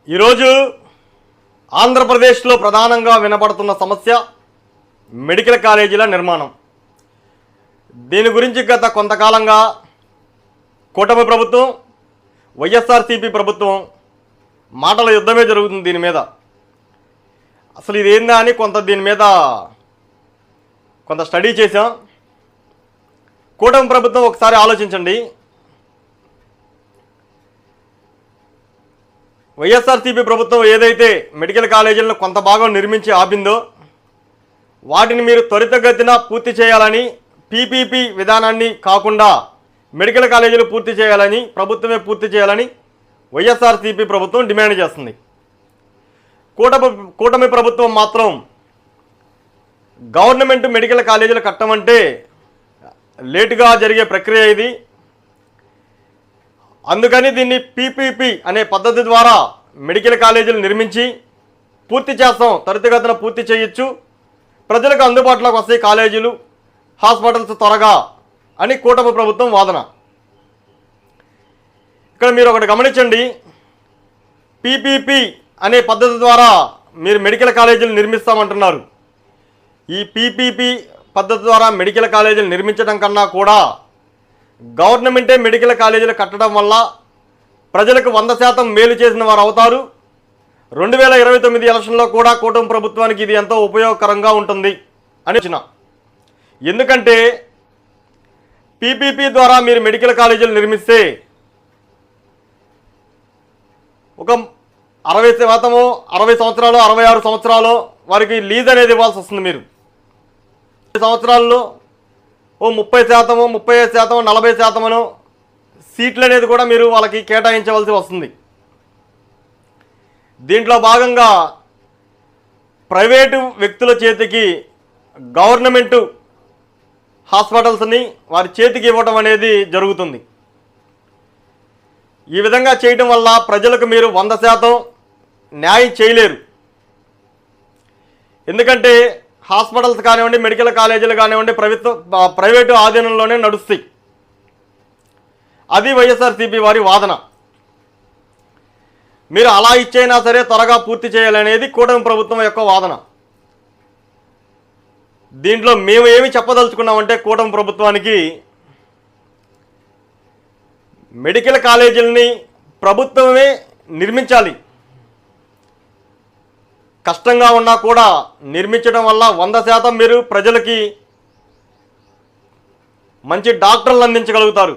ఈరోజు ఆంధ్రప్రదేశ్లో ప్రధానంగా వినపడుతున్న సమస్య మెడికల్ కాలేజీల నిర్మాణం. దీని గురించి గత కొంతకాలంగా కూటమి ప్రభుత్వం, వైఎస్ఆర్సీపీ ప్రభుత్వం మాటల యుద్ధమే జరుగుతుంది. దీని మీద అసలు ఇది ఏందా అని దీని మీద కొంత స్టడీ చేశాం. కూటమి ప్రభుత్వం ఒకసారి ఆలోచించండి. వైఎస్ఆర్సీపీ ప్రభుత్వం ఏదైతే మెడికల్ కాలేజీలను కొంత భాగం నిర్మించి ఆపిందో వాటిని మీరు త్వరితగతిన పూర్తి చేయాలని, పీపీపీ విధానాన్ని కాకుండా మెడికల్ కాలేజీలు పూర్తి చేయాలని, ప్రభుత్వమే పూర్తి చేయాలని వైఎస్ఆర్సీపీ ప్రభుత్వం డిమాండ్ చేస్తుంది. కూటమి ప్రభుత్వం మాత్రం గవర్నమెంట్ మెడికల్ కాలేజీలు కట్టమంటే లేటుగా జరిగే ప్రక్రియ ఇది. అందుకని దీన్ని పీపీపీ అనే పద్ధతి ద్వారా మెడికల్ కాలేజీలు నిర్మించి పూర్తి చేస్తాం, త్వరితగతిన పూర్తి చేయొచ్చు, ప్రజలకు అందుబాటులోకి వస్తాయి కాలేజీలు, హాస్పిటల్స్ త్వరగా అని కూటమి ప్రభుత్వం వాదన. ఇక్కడ మీరు ఒకటి గమనించండి. పీపీపీ అనే పద్ధతి ద్వారా మీరు మెడికల్ కాలేజీలు నిర్మిస్తామంటున్నారు. ఈ పీపీపీ పద్ధతి ద్వారా మెడికల్ కాలేజీలు నిర్మించడం కన్నా కూడా గవర్నమెంటే మెడికల్ కాలేజీలు కట్టడం వల్ల ప్రజలకు 100% మేలు చేసిన వారు అవుతారు. 2029 ఎలక్షన్లో కూడా కూటమి ప్రభుత్వానికి ఇది ఎంతో ఉపయోగకరంగా ఉంటుంది అని వచ్చిన. ఎందుకంటే పీపీపీ ద్వారా మీరు మెడికల్ కాలేజీలు నిర్మిస్తే ఒక 60%, 60 సంవత్సరాలు, 66 సంవత్సరాలు వారికి లీజ్ అనేది ఇవ్వాల్సి వస్తుంది. మీరు సంవత్సరాల్లో 30%, 35%, 40% సీట్లు అనేది కూడా మీరు వాళ్ళకి కేటాయించవలసి వస్తుంది. దీంట్లో భాగంగా ప్రైవేటు వ్యక్తుల చేతికి గవర్నమెంటు హాస్పిటల్స్ని వారి చేతికి ఇవ్వడం అనేది జరుగుతుంది. ఈ విధంగా చేయడం వల్ల ప్రజలకు మీరు 100% న్యాయం చేయలేరు. ఎందుకంటే హాస్పిటల్స్ కానివ్వండి, మెడికల్ కాలేజీలు కానివ్వండి ప్రైవేటు ఆధీనంలోనే నడుస్తాయి. అది వైఎస్ఆర్సీపీ వారి వాదన. మీరు అలా ఇచ్చైనా సరే త్వరగా పూర్తి చేయాలనేది కూటమి ప్రభుత్వం యొక్క వాదన. దీంట్లో మేము ఏమి చెప్పదలుచుకున్నామంటే కూటమి ప్రభుత్వానికి మెడికల్ కాలేజీలని ప్రభుత్వమే నిర్మించాలి. కష్టంగా ఉన్నా కూడా నిర్మించడం వల్ల 100% మీరు ప్రజలకి మంచి డాక్టర్లు అందించగలుగుతారు.